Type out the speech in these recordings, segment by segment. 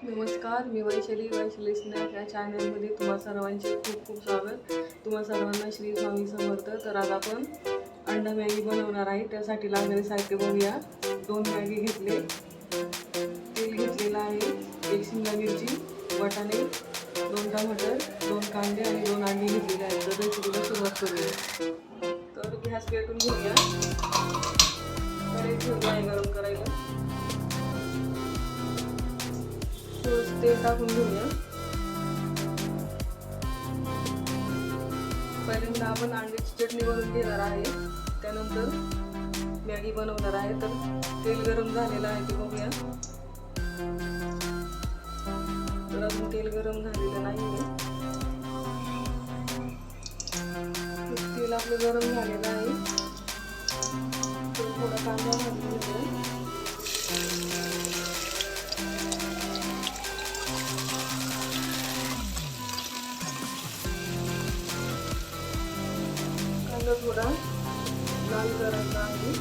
नमस्कार, मी वैशाली स्नॅक या चॅनलमध्ये तुम्हा सर्वांचे खूप खूप स्वागत. तुम्हा सर्वांना श्री स्वामी समर्थ. तर आज आपण अंडा मॅगी बनवणार आहे. त्यासाठी लागणारे साहित्य बघूया. 2 मॅगी घेतले, तेल घेतलेलं आहे, 1 शिमला मिरची, वाटाणे, 2 टमाटर, 2 कांदे आणि 2 अंडी घेतलेले आहेत. तर रेसिपीला सुरुवात करूया. तर गॅस पेटून घेऊया. कढई ठेवूया गरम करायला. तेल टाकून घेऊया. पहिल्यांदा आपण अंड्याची चटणी बनवून घेणार आहे, त्यानंतर मॅगी बनवणार आहे. तर तेल गरम झालेलं आहे ते बघूया. तर अजून तेल गरम झालेलं नाही. तेल आपलं गरम झालेलं आहे. थोडा कांदा भाजून घेऊया. थोडा लाल करायचा आहे.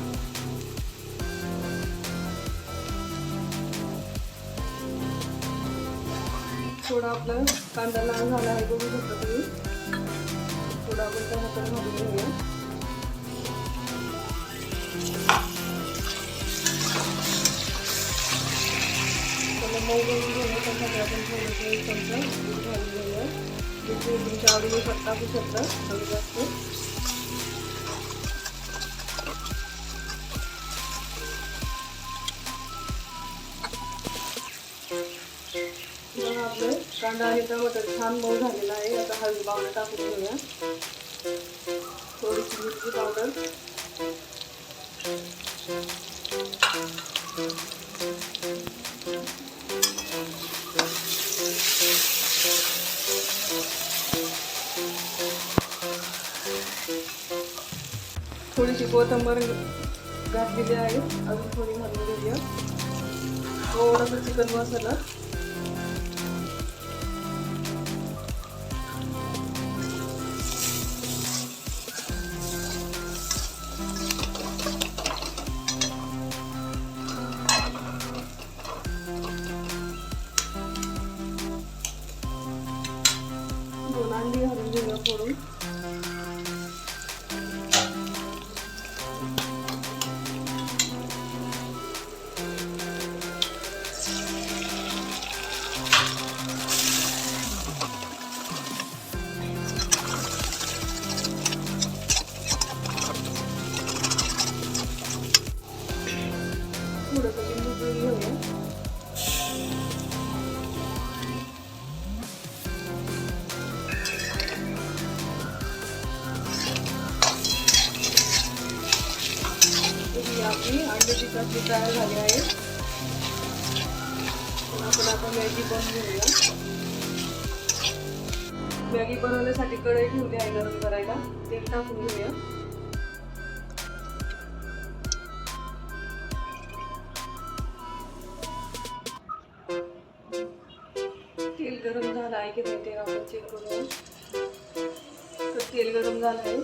थोडा आपला कांदा लाल झाला आहे, बघू शकता तुम्ही. थोडा आपण टमाटर भाजून घेऊया. त्याला मऊ करून घेऊया. त्यासाठी आपण थोडंसं 1 चमचा दूध घालून घेऊया. दूध तुमच्या आवडीनुसार टाकू शकता, कमी जास्त. आपलं कांदा आणि टमाटर छान मऊ झालेला आहे. आता हळदी पावडर टाकून घेऊया. थोडीशी मिरची पावडर, थोडीशी कोथिंबीर घातलेली आहे. अजून थोडी घालून घेऊया. थोडासा चिकन मसाला, अंडी घालून घेऊया फोडून. थोडंसं लिंबू पिळून घेऊया. आपली अंड्याची चटणी तयार झाली आहे. आपण आता मॅगी बनवून घेऊया. मॅगी बनवण्यासाठी कढई ठेवली आहे गरम करायला. तेल टाकून घेऊया. तेल गरम झालं आहे की नाही ते आपण चेक करूया. तर तेल गरम झालं आहे.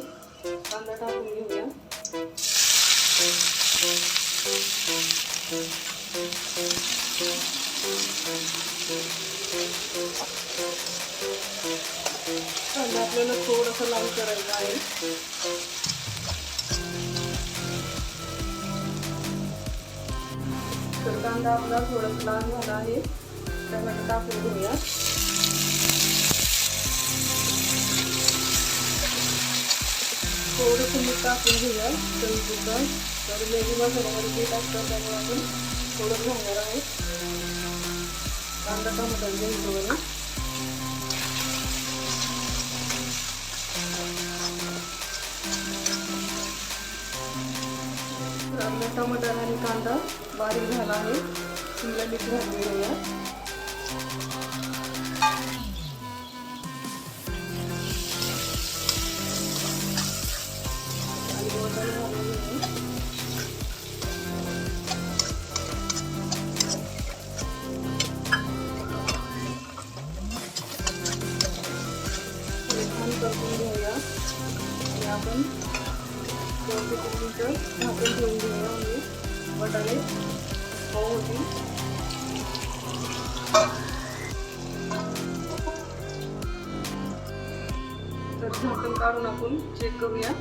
कांदा टाकून घेऊया. कांदा आपल्याला थोडंसं लाल करायचं आहे. तर कांदा आपला थोडासा लाल झाला आहे. टमाटर टाकून घेऊया. थोडंसं मीठ टाकून घेऊया चवीपुरतं. तर मॅगी मसाल्यामध्ये मीठ असतं, त्यामुळे आपण थोडं घालणार आहे. कांदा टमाटर घ्यायचं बघा. आपला टमाटर आणि कांदा बारीक झाला आहे. शिमला मिरची घालून घेऊया. करून घेऊया आणि आपण 2 ते 3 मिनिटं झाकून ठेवून घेऊया. म्हणजे वाटाणे मऊ होतील. काढून आपण चेक करूया.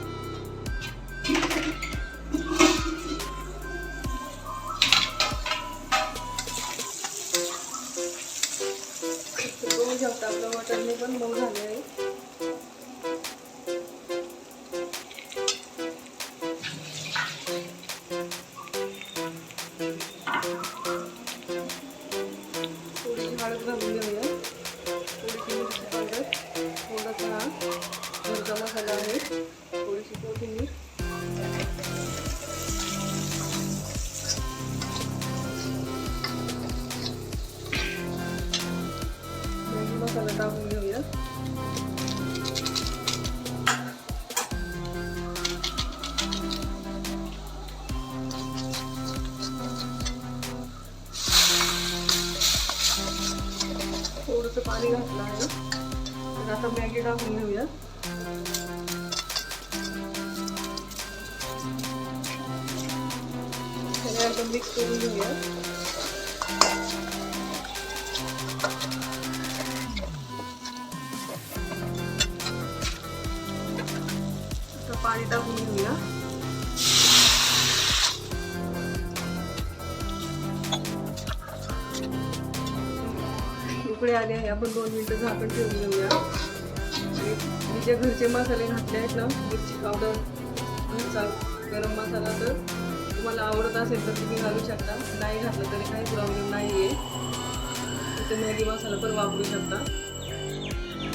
बघू शकता आपलं मटण पण मऊ झाले आहे. थोडी हळद घालून घेऊया. थोडीशी मिरची पावडर, थोडासा घरचा मसाला आहे, थोडीशी कोथिंबीर, मॅगी मसाला टाकून घेऊया. थोडंसं पाणी घातलं आहे. तर आता मॅगी टाकून घेऊया. त्याला एकदम मिक्स करून घेऊया. आता पाणी टाकून घेऊया. उकळी आले आहे. आपण 2 मिनिटं झाकण ठेवून घेऊया. आणि मी जे घरचे मसाले घातले आहेत ना, मिरची पावडर, घरचा गरम मसाला, तर तुम्हाला आवडत असेल तर तुम्ही घालू शकता. नाही घातलं तरी काही प्रॉब्लेम नाही आहे. तिथे मॅगी मसाला पण वापरू शकता.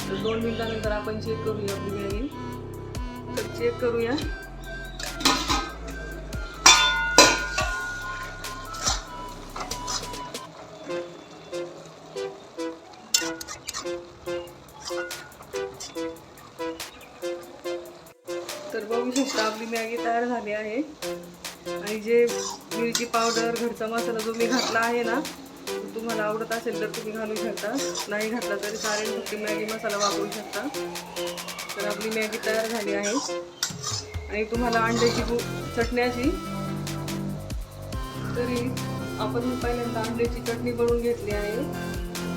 तर 2 मिनिटानंतर आपण चेक करूया आपली मॅगी. तर चेक करूया. तर बघू शकता आपली मॅगी तयार झाली आहे. आणि जे मिरची पावडर, घरचा मसाला जो मी घातला आहे ना, तो तुम्हाला आवडत असेल तर तुम्ही घालू शकता. नाही घातला तरी चालेल, फक्त मॅगी मसाला वापरू शकता. तर आपली मॅगी तयार झाली आहे. आणि तुम्हाला अंड्याची चटण्याची, तरी आपण पहिल्यांदा अंड्याची चटणी बनवून घेतली आहे.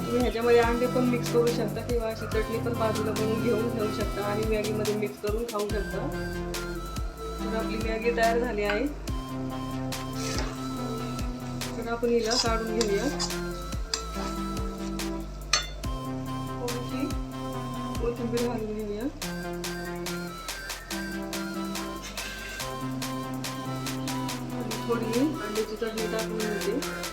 तुम्ही ह्याच्यामध्ये अंडे पण मिक्स करू शकता किंवा अशी चटणी पण बाजूला बनवून घेऊन ठेवू शकता आणि मॅगीमध्ये मिक्स करून खाऊ शकता. तर आपली मॅगी तयार झाली आहे. तर आपण हिला काढून घेऊया. थोडीशी कोथिंबीर घालून घेऊया. आणि थोडी अंड्याची चटणी टाकून घेते.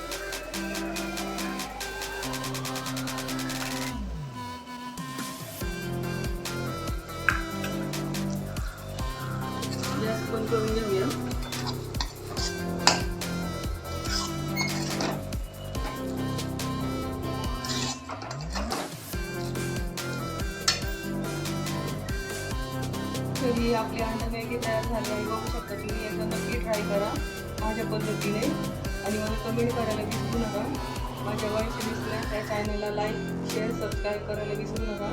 गॅस बंद करून घेऊया. तरी आपली अंडा मॅगी तयार झाली आहे. बघू शकता तुम्ही. एकदा नक्की ट्राय करा माझ्या पद्धतीने आणि मला कमेंट करायला विसरू नका. माझ्या वॉइस दिसल्या त्या चॅनलला लाईक, शेअर, सबस्क्राईब करायला विसरू नका.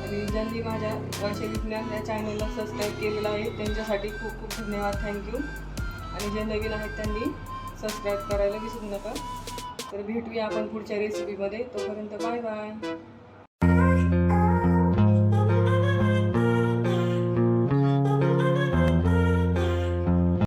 आणि ज्यांनी माझ्या वॉइस विज्ञान या चॅनलला सबस्क्राईब केलेलं आहे त्यांच्यासाठी खूप खूप धन्यवाद, थँक्यू. आणि जे नवीन आहेत त्यांनी सबस्क्राईब करायला विसरू नका. तर भेटूया आपण पुढच्या रेसिपीमध्ये. तोपर्यंत बाय बाय.